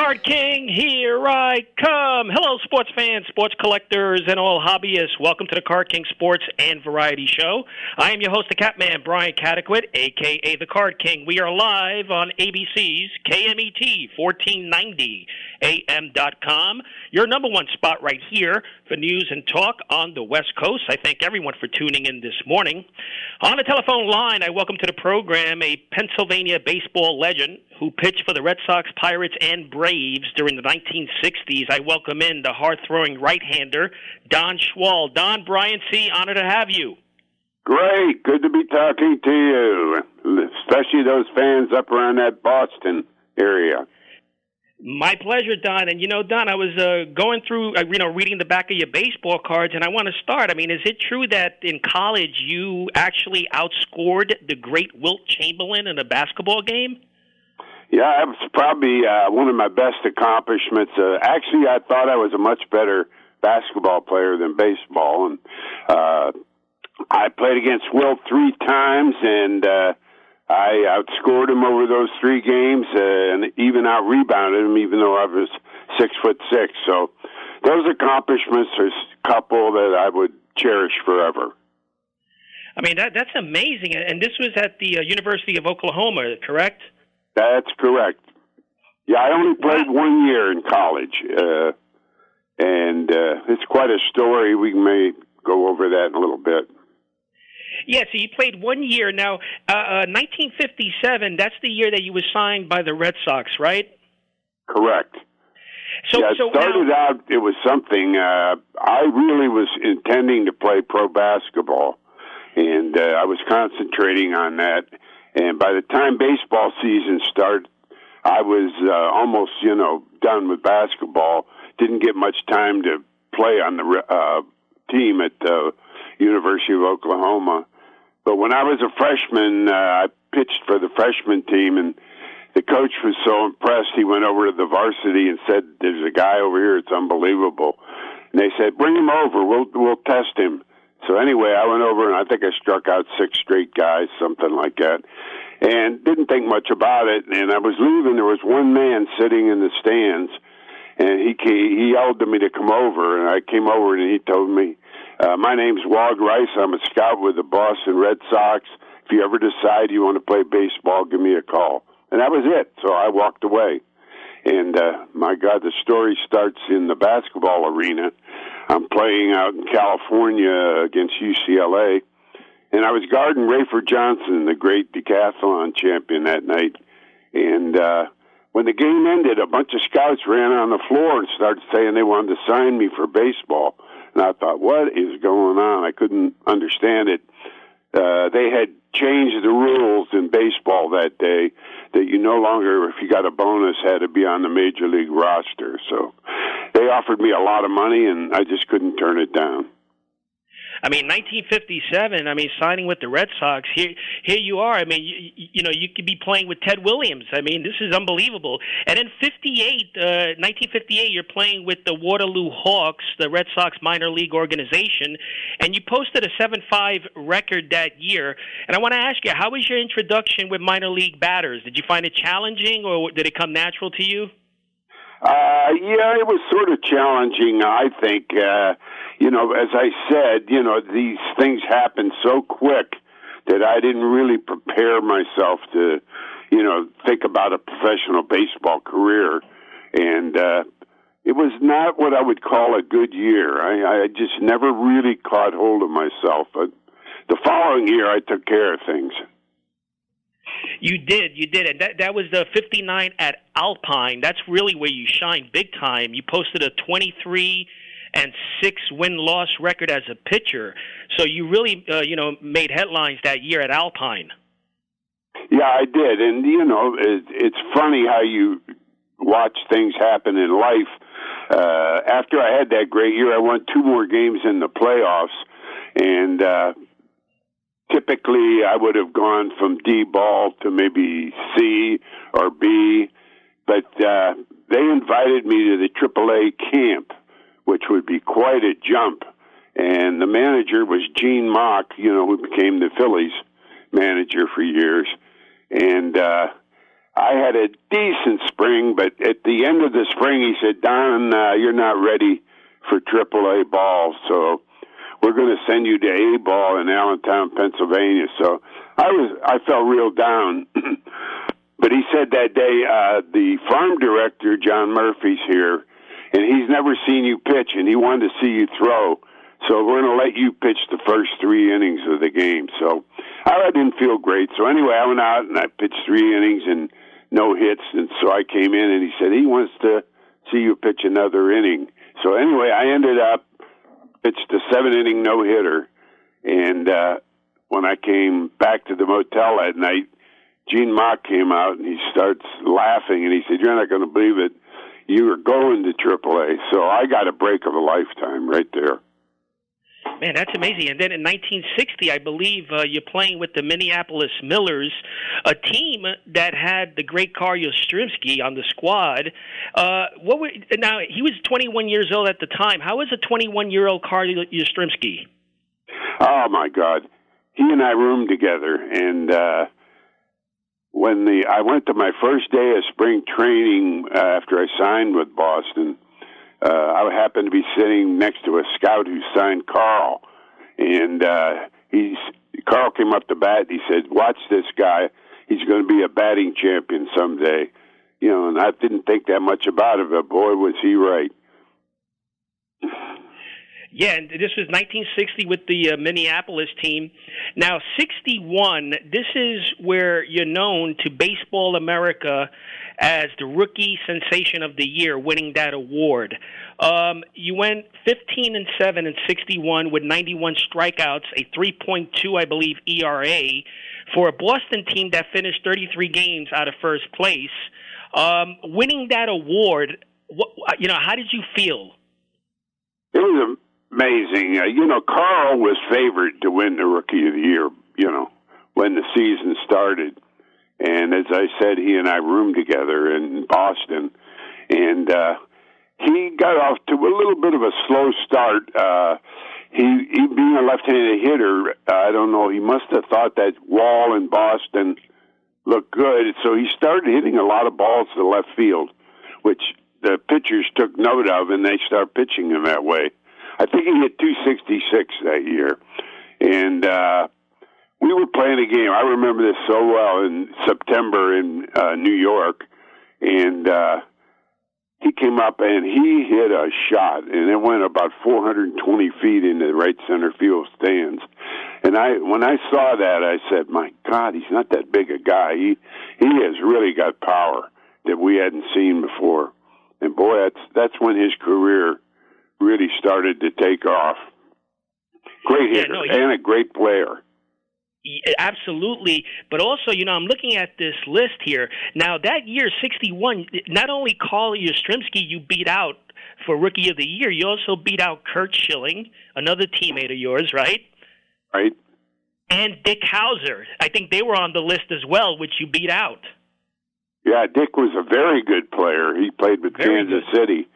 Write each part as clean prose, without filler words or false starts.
Card King, here I come. Hello, sports fans, sports collectors, and all hobbyists. Welcome to the Card King Sports and Variety Show. I am your host, the Catman, Brian Cataquet, a.k.a. the Card King. We are live on ABC's KMET 1490 AM.com, your number one spot right here for news and talk on the West Coast. I thank everyone for tuning in this morning. On the telephone line, I welcome to the program a Pennsylvania baseball legend who pitched for the Red Sox, Pirates, and Braves during the 1960s. I welcome in the hard-throwing right-hander, Don Schwall. Don, Brian C., honor to have you. Great. Good to be talking to you, especially those fans up around that Boston area. My pleasure, Don. And, Don, I was going through, reading the back of your baseball cards, and I want to start. I mean, is it true that in college you actually outscored the great Wilt Chamberlain in a basketball game? Yeah, that was probably one of my best accomplishments. Actually, I thought I was a much better basketball player than baseball. And I played against Wilt 3 times, and I outscored him over those 3 games and even out-rebounded him, even though I was 6'6". So those accomplishments are a couple that I would cherish forever. I mean, that's amazing. And this was at the University of Oklahoma, correct? That's correct. Yeah, I only played 1 year in college, and it's quite a story. We may go over that in a little bit. Yeah, so you played 1 year. Now, 1957, that's the year that you were signed by the Red Sox, right? Correct. So it started out, it was something, I really was intending to play pro basketball, and I was concentrating on that. And by the time baseball season started, I was almost, done with basketball. Didn't get much time to play on the team at the University of Oklahoma. But when I was a freshman, I pitched for the freshman team, and the coach was so impressed, he went over to the varsity and said, "There's a guy over here, it's unbelievable." And they said, "Bring him over, we'll test him." So anyway, I went over, and I think I struck out 6 straight guys, something like that, and didn't think much about it. And I was leaving. There was one man sitting in the stands, and he yelled to me to come over, and I came over, and he told me, "My name's Wald Rice. I'm a scout with the Boston Red Sox. If you ever decide you want to play baseball, give me a call." And that was it. So I walked away. And, my God, the story starts in the basketball arena. I'm playing out in California against UCLA, and I was guarding Rayford Johnson, the great decathlon champion that night. And when the game ended, a bunch of scouts ran on the floor and started saying they wanted to sign me for baseball. And I thought, what is going on? I couldn't understand it. They had changed the rules in baseball that day that you no longer, if you got a bonus, had to be on the major league roster. So they offered me a lot of money, and I just couldn't turn it down. I mean, 1957, signing with the Red Sox, here you are. I mean, you could be playing with Ted Williams. I mean, this is unbelievable. And in 1958, you're playing with the Waterloo Hawks, the Red Sox minor league organization, and you posted a 7.5 record that year. And I want to ask you, how was your introduction with minor league batters? Did you find it challenging, or did it come natural to you? Yeah, it was sort of challenging, I think. As I said, these things happen so quick that I didn't really prepare myself to, think about a professional baseball career. And it was not what I would call a good year. I just never really caught hold of myself. But the following year, I took care of things. You did, and that was the 59 at Alpine. That's really where you shined big time. You posted a 23 and 6 win-loss record as a pitcher. So you really, made headlines that year at Alpine. Yeah, I did, and it's funny how you watch things happen in life. After I had that great year, I won 2 more games in the playoffs, and typically I would have gone from D ball to maybe C or B, but they invited me to the AAA camp, which would be quite a jump. And the manager was Gene Mock, who became the Phillies manager for years. And I had a decent spring, but at the end of the spring, he said, Don, you're not ready for AAA ball, so we're going to send you to A ball in Allentown, Pennsylvania. So I felt real down. But he said that day, the farm director, John Murphy's here, and he's never seen you pitch, and he wanted to see you throw. So we're going to let you pitch the first 3 innings of the game. So I didn't feel great. So anyway, I went out and I pitched 3 innings and no hits. And so I came in and he said he wants to see you pitch another inning. So anyway, I ended up pitched a 7-inning no-hitter. And when I came back to the motel that night, Gene Mock came out and he starts laughing and he said, "You're not going to believe it. You were going to AAA." So I got a break of a lifetime right there. Man, that's amazing. And then in 1960, I believe you're playing with the Minneapolis Millers, a team that had the great Carl Yastrzemski on the squad. Now, he was 21 years old at the time. How was a 21-year-old Carl Yastrzemski? Oh, my God. He and I roomed together. And when I went to my first day of spring training after I signed with Boston, I happened to be sitting next to a scout who signed Carl, and Carl came up to bat. And he said, "Watch this guy; he's going to be a batting champion someday." You know, and I didn't think that much about it, but boy, was he right. Yeah, and this was 1960 with the Minneapolis team. Now, 61, this is where you're known to Baseball America as the Rookie Sensation of the Year, winning that award. You went 15-7 in 61 with 91 strikeouts, a 3.2, I believe, ERA for a Boston team that finished 33 games out of first place. Winning that award, how did you feel? It was amazing. Carl was favored to win the Rookie of the Year, when the season started. And as I said, he and I roomed together in Boston. And he got off to a little bit of a slow start. He being a left-handed hitter, I don't know, he must have thought that Wall in Boston looked good. So he started hitting a lot of balls to left field, which the pitchers took note of, and they started pitching him that way. I think he hit 266 that year. And we were playing a game. I remember this so well in September in New York. And he came up and he hit a shot, and it went about 420 feet into the right center field stands. And when I saw that, I said, "My God, he's not that big a guy. He has really got power that we hadn't seen before." And boy, that's when his career really started to take off. Great hitter and a great player. Absolutely. But also, I'm looking at this list here. Now, that year, 61, not only Carl Yastrzemski you beat out for Rookie of the Year, you also beat out Kurt Schilling, another teammate of yours, right? Right. And Dick Hauser. I think they were on the list as well, which you beat out. Yeah, Dick was a very good player. He played with Kansas City.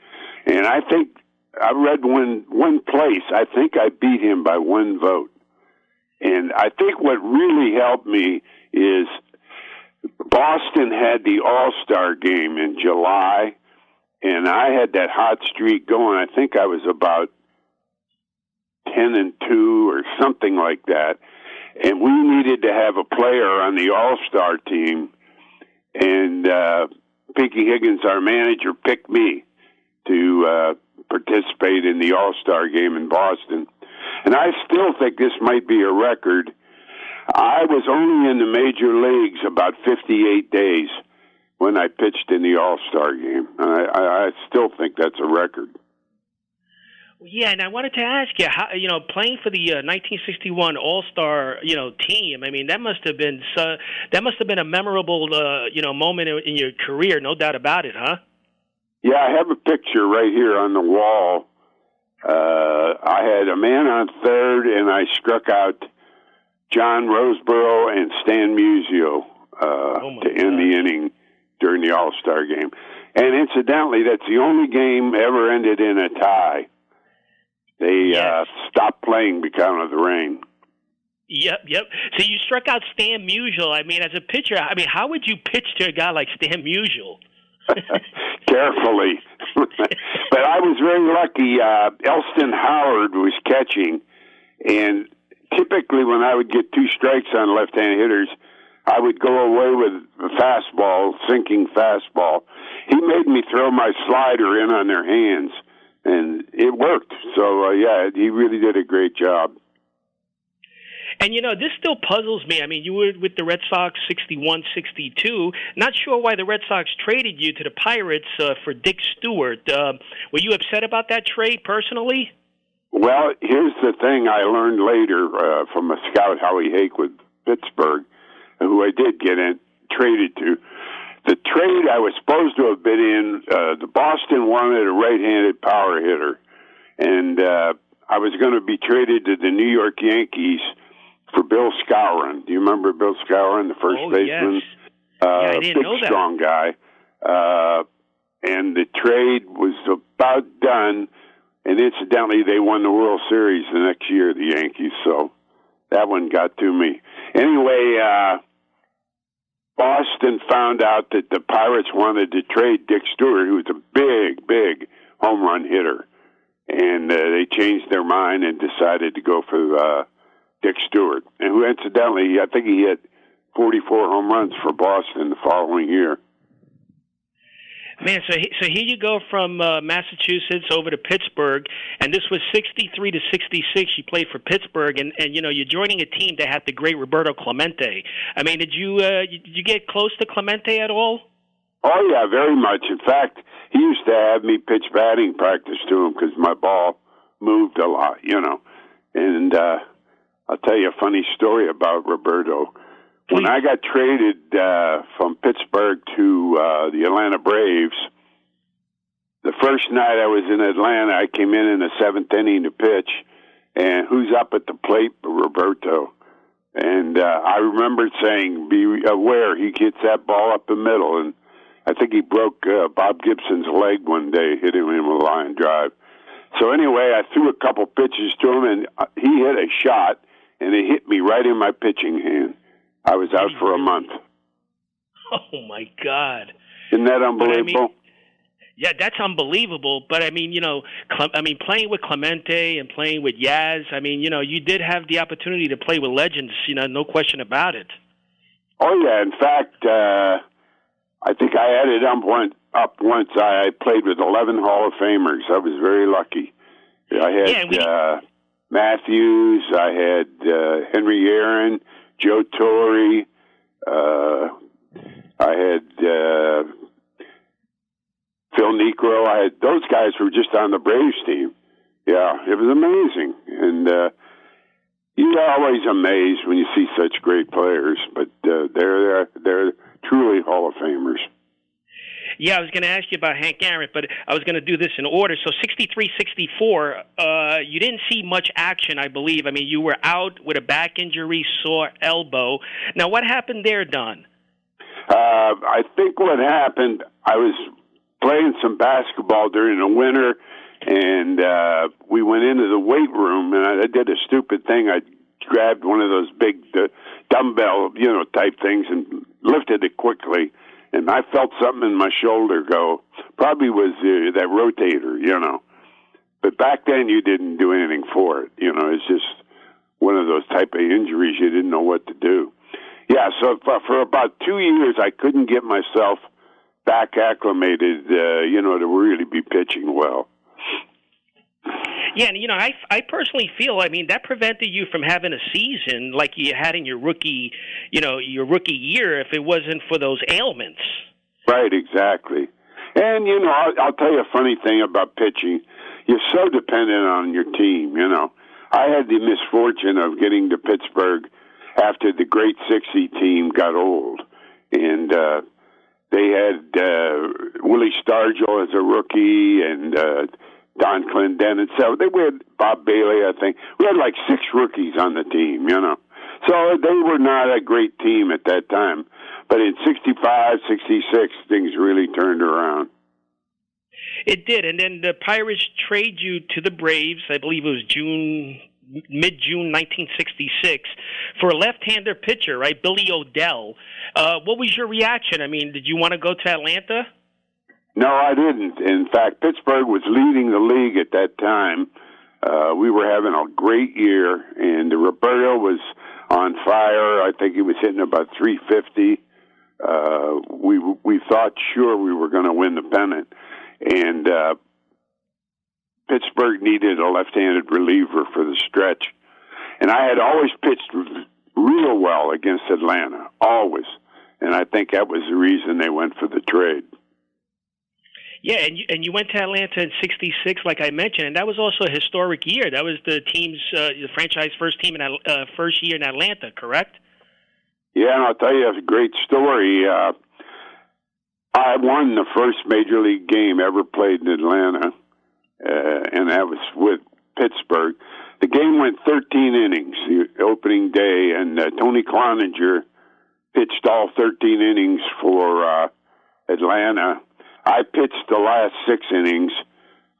And I think I read one place, I think I beat him by 1 vote. And I think what really helped me is Boston had the All-Star game in July, and I had that hot streak going. I think I was about 10-2 or something like that. And we needed to have a player on the All-Star team, and Pinky Higgins, our manager, picked me to participate in the All-Star game in Boston. And I still think this might be a record. I was only in the major leagues about 58 days when I pitched in the All-Star game. I still think that's a record. Yeah, and I wanted to ask you, how, playing for the 1961 All-Star, team. I mean, that must have been a memorable, moment in your career, no doubt about it, huh? Yeah, I have a picture right here on the wall. I had a man on third, and I struck out John Roseborough and Stan Musial to end the inning during the All-Star game. And incidentally, that's the only game ever ended in a tie. They stopped playing because of the rain. Yep. So you struck out Stan Musial. I mean, as a pitcher, how would you pitch to a guy like Stan Musial? Carefully. But I was very lucky. Elston Howard was catching, and typically when I would get 2 strikes on left-hand hitters, I would go away with a fastball, sinking fastball. He made me throw my slider in on their hands, and it worked. So, he really did a great job. And, this still puzzles me. I mean, you were with the Red Sox 61-62. Not sure why the Red Sox traded you to the Pirates for Dick Stewart. Were you upset about that trade personally? Well, here's the thing I learned later from a scout, Howie Hake, with Pittsburgh, who I did get traded to. The trade I was supposed to have been in, the Boston wanted a right-handed power hitter, and I was going to be traded to the New York Yankees for Bill Skowron. Do you remember Bill Skowron, the first baseman? Yes. I didn't know that. Big, strong guy. And the trade was about done, and incidentally, they won the World Series the next year, the Yankees, so that one got to me. Anyway, Boston found out that the Pirates wanted to trade Dick Stewart, who was a big, big home run hitter, and they changed their mind and decided to go for Dick Stewart, and who incidentally, I think he hit 44 home runs for Boston the following year. Man, so here you go from Massachusetts over to Pittsburgh, and this was 63-66. You played for Pittsburgh, and you're joining a team that had the great Roberto Clemente. I mean, did you get close to Clemente at all? Oh yeah, very much. In fact, he used to have me pitch batting practice to him because my ball moved a lot, and. I'll tell you a funny story about Roberto. When I got traded from Pittsburgh to the Atlanta Braves, the first night I was in Atlanta, I came in the 7th inning to pitch, and who's up at the plate but Roberto? And I remember saying, be aware, he gets that ball up the middle, and I think he broke Bob Gibson's leg one day, hitting him with a line drive. So anyway, I threw a couple pitches to him, and he hit a shot, and it hit me right in my pitching hand. I was out for a month. Oh, my God. Isn't that unbelievable? Yeah, that's unbelievable. But, playing with Clemente and playing with Yaz, you did have the opportunity to play with legends, no question about it. Oh, yeah. In fact, I think I added up once. I played with 11 Hall of Famers. I was very lucky. I had Mathews, I had Henry Aaron, Joe Torre, I had Phil Necro. Those guys were just on the Braves team. Yeah, it was amazing. And you're always amazed when you see such great players, but they're truly Hall of Famers. Yeah, I was going to ask you about Hank Aaron, but I was going to do this in order. So 63-64, you didn't see much action, I believe. You were out with a back injury, sore elbow. Now, what happened there, Don? I think what happened, I was playing some basketball during the winter, and we went into the weight room, and I did a stupid thing. I grabbed one of those big dumbbell, type things and lifted it quickly. And I felt something in my shoulder go. Probably was that rotator, But back then you didn't do anything for it. It's just one of those type of injuries you didn't know what to do. Yeah, so for about 2 years I couldn't get myself back acclimated, to really be pitching well. Yeah, and I personally feel, that prevented you from having a season like you had in your rookie year if it wasn't for those ailments. Right, exactly. And I'll tell you a funny thing about pitching. You're so dependent on your team. I had the misfortune of getting to Pittsburgh after the great 60 team got old, and they had Willie Stargell as a rookie and Don Clendenin. So we had Bob Bailey, I think. We had like 6 rookies on the team, So they were not a great team at that time. But in 65, 66, things really turned around. It did. And then the Pirates trade you to the Braves. I believe it was June mid-June 1966 for a left-hander pitcher, right, Billy O'Dell. What was your reaction? I mean, did you want to go to Atlanta? No, I didn't. In fact, Pittsburgh was leading the league at that time. We were having a great year, and Roberto was on fire. I think he was hitting about 350. We thought sure we were going to win the pennant, and Pittsburgh needed a left-handed reliever for the stretch. And I had always pitched real well against Atlanta, always. And I think that was the reason they went for the trade. Yeah, and you went to Atlanta in '66, like I mentioned, and that was also a historic year. That was the team's the franchise first year in Atlanta, correct? Yeah, and I'll tell you a great story. I won the first major league game ever played in Atlanta, and that was with Pittsburgh. The game went 13 innings, the opening day, and Tony Cloninger pitched all 13 innings for Atlanta. I pitched the last 6 innings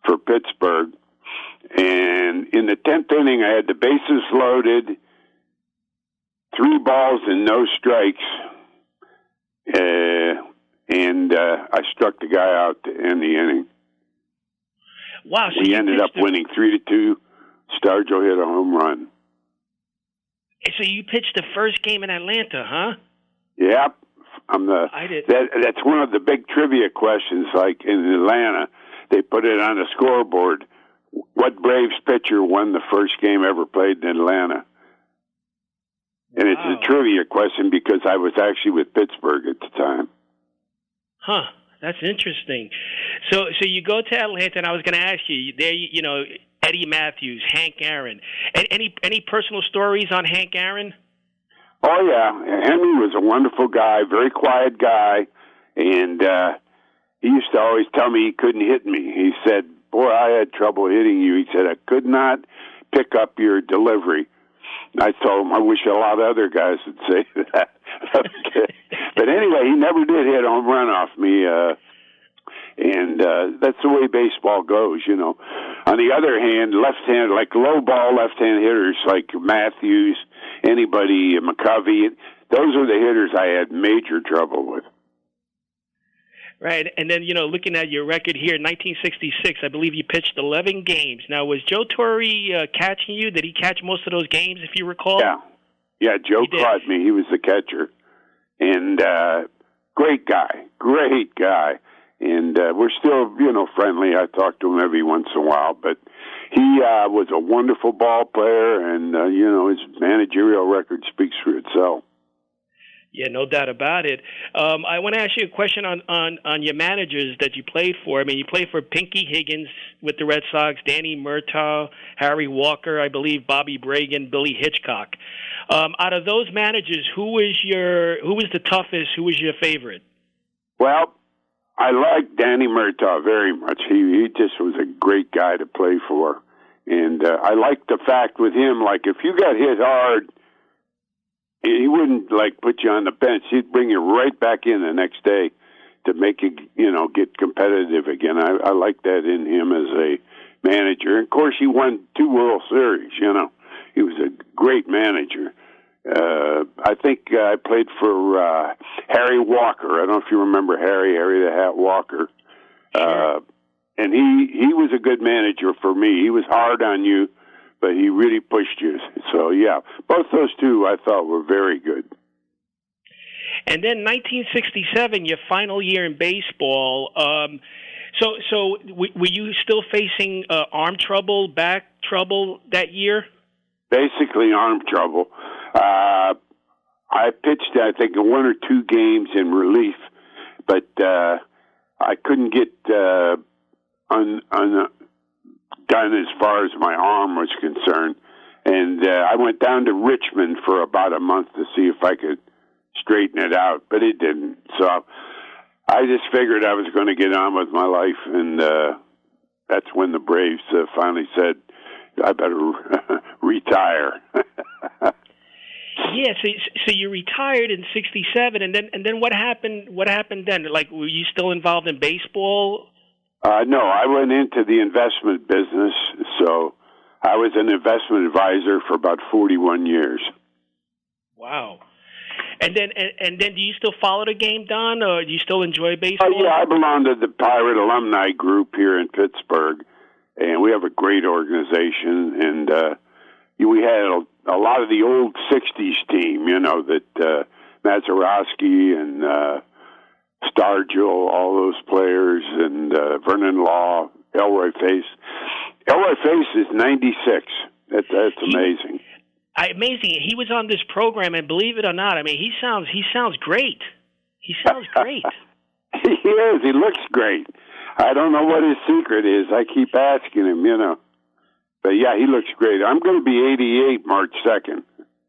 for Pittsburgh, and in the 10th inning, I had the bases loaded, 3 balls and no strikes, and I struck the guy out to end the inning. Wow! So we ended up winning 3-2. Stargell hit a home run. So you pitched the first game in Atlanta, huh? Yep. That's one of the big trivia questions. Like in Atlanta, they put it on the scoreboard. What Braves pitcher won the first game ever played in Atlanta? And it's a trivia question because I was actually with Pittsburgh at the time. Huh. That's interesting. So you go to Atlanta, and I was going to ask you there. You know, Eddie Mathews, Hank Aaron. Any personal stories on Hank Aaron? Oh, yeah. Henry was a wonderful guy, very quiet guy, and he used to always tell me he couldn't hit me. He said, boy, I had trouble hitting you. He said, I could not pick up your delivery. I told him, I wish a lot of other guys would say that. Okay. But anyway, he never did hit a home run off me, and that's the way baseball goes, you know. On the other hand, left-hand, like low ball left-hand hitters like Mathews, anybody, McCovey, those are the hitters I had major trouble with. Right, and then, you know, looking at your record here, 1966, I believe you pitched 11 games. Now, was Joe Torre catching you? Did he catch most of those games, if you recall? Yeah, Joe caught me. He was the catcher. And great guy. And we're still, you know, friendly. I talk to him every once in a while. But he was a wonderful ball player, and, you know, his managerial record speaks for itself. Yeah, no doubt about it. I want to ask you a question on your managers that you played for. I mean, you played for Pinky Higgins with the Red Sox, Danny Murtaugh, Harry Walker, I believe, Bobby Bragan, Billy Hitchcock. Out of those managers, who was the toughest? Who was your favorite? Well, I liked Danny Murtaugh very much. He just was a great guy to play for, and I liked the fact with him, like if you got hit hard, he wouldn't, like, put you on the bench. He'd bring you right back in the next day to make you, you know, get competitive again. I like that in him as a manager. And, of course, he won 2 World Series, you know. He was a great manager. I think I played for Harry Walker. I don't know if you remember Harry the Hat Walker. Sure. And he was a good manager for me. He was hard on you, but he really pushed you. So, yeah, both those two I thought were very good. And then 1967, your final year in baseball. So were you still facing arm trouble, back trouble that year? Basically arm trouble. I pitched, I think, 1 or 2 games in relief, but I couldn't get done as far as my arm was concerned. And I went down to Richmond for about a month to see if I could straighten it out, but it didn't. So I just figured I was going to get on with my life, and that's when the Braves finally said, I better retire. Yeah, so you retired in '67, and then what happened? What happened then? Like, were you still involved in baseball? No, I went into the investment business, so I was an investment advisor for about 41 years. Wow. And then, do you still follow the game, Don, or do you still enjoy baseball? Oh, yeah, I belong to the Pirate Alumni Group here in Pittsburgh, and we have a great organization. And we had a lot of the old '60s team, that Mazeroski and Stargill, all those players, and Vernon Law, Elroy Face. Elroy Face is 96. That's amazing. Amazing. He was on this program, and believe it or not, I mean, he sounds great. He sounds great. He is. He looks great. I don't know what his secret is. I keep asking him, But, yeah, he looks great. I'm going to be 88 March 2nd.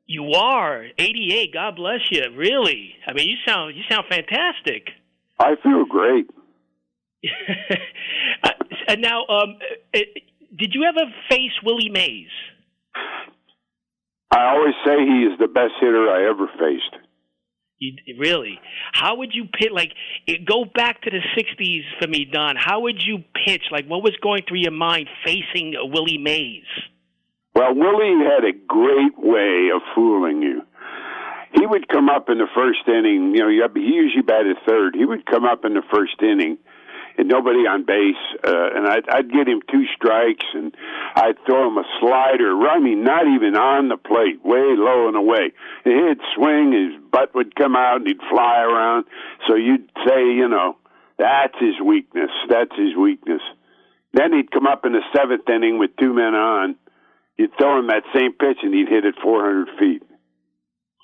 You are 88. God bless you. Really? I mean, you sound fantastic. I feel great. And now, did you ever face Willie Mays? I always say he is the best hitter I ever faced. Really? How would you pitch? Go back to the '60s for me, Don. How would you pitch? What was going through your mind facing Willie Mays? Well, Willie had a great way of fooling you. He would come up in the first inning. He usually batted third. He would come up in the first inning, and nobody on base, and I'd get him 2 strikes, and I'd throw him a slider, not even on the plate, way low and away. And he'd swing, his butt would come out, and he'd fly around. So you'd say, that's his weakness. That's his weakness. Then he'd come up in the 7th inning with 2 men on. You'd throw him that same pitch, and he'd hit it 400 feet.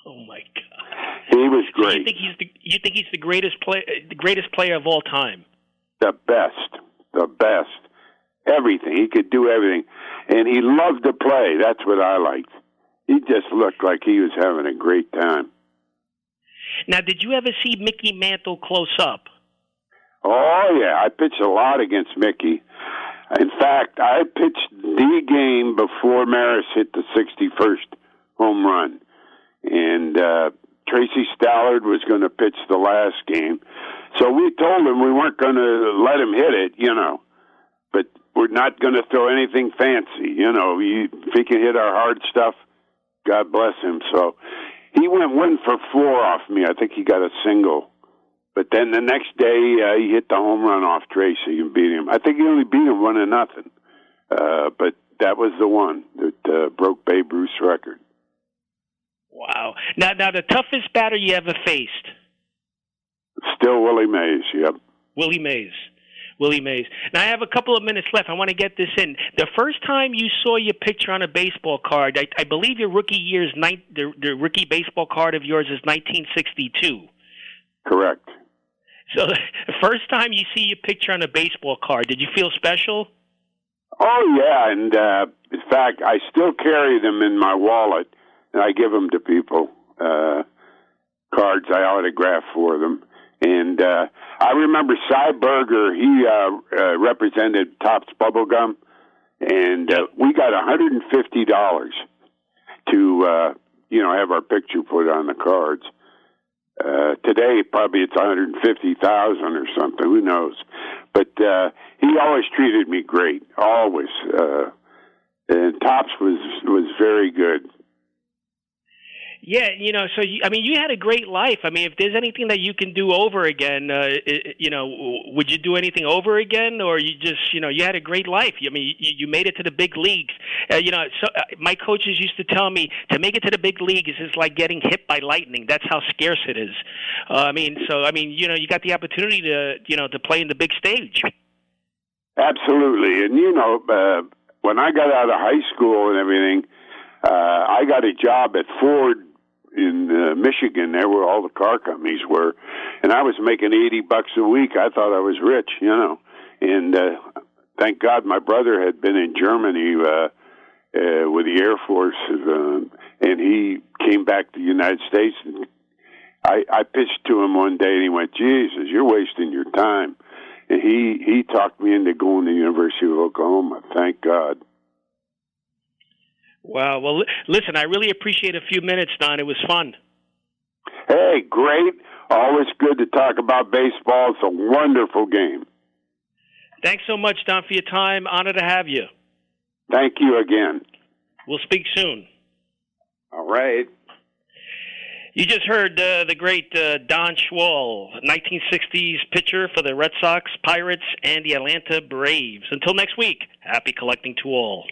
Oh my God! He was great. So you think he's the greatest player of all time? The best. Everything. He could do everything. And he loved to play. That's what I liked. He just looked like he was having a great time. Now, did you ever see Mickey Mantle close up? Oh, yeah. I pitched a lot against Mickey. In fact, I pitched the game before Maris hit the 61st home run. And Tracy Stallard was going to pitch the last game. So we told him we weren't going to let him hit it, but we're not going to throw anything fancy. If he can hit our hard stuff, God bless him. So he went 1 for 4 off me. I think he got a single. But then the next day, he hit the home run off Tracy and beat him. I think he only beat him 1-0. But that was the one that broke Babe Ruth's record. Wow. Now the toughest batter you ever faced? Still Willie Mays, yep. Willie Mays. Now, I have a couple of minutes left. I want to get this in. The first time you saw your picture on a baseball card, I believe your rookie year's the rookie baseball card of yours is 1962. Correct. So the first time you see your picture on a baseball card, did you feel special? Oh, yeah. And, in fact, I still carry them in my wallet, and I give them to people, cards I autograph for them. And I remember Cy Berger, he represented Topps Bubblegum, and we got $150 to, have our picture put on the cards. Today, probably it's $150,000 or something, who knows. But he always treated me great, always. And Topps was very good. Yeah, so you had a great life. I mean, if there's anything that you can do over again, would you do anything over again, or you just, you had a great life? I mean, you made it to the big leagues. My coaches used to tell me to make it to the big leagues is like getting hit by lightning. That's how scarce it is. You got the opportunity to play in the big stage. Absolutely, and when I got out of high school and everything, I got a job at Ford in Michigan, there where all the car companies were, and I was making $80 a week. I thought I was rich, and thank God my brother had been in Germany with the Air Force, and he came back to the United States, and I pitched to him one day, and he went, "Jesus, you're wasting your time," and he talked me into going to the University of Oklahoma. Thank God. Wow. Well, listen, I really appreciate a few minutes, Don. It was fun. Hey, great. Always good to talk about baseball. It's a wonderful game. Thanks so much, Don, for your time. Honored to have you. Thank you again. We'll speak soon. All right. You just heard the great Don Schwall, 1960s pitcher for the Red Sox, Pirates, and the Atlanta Braves. Until next week, happy collecting to all.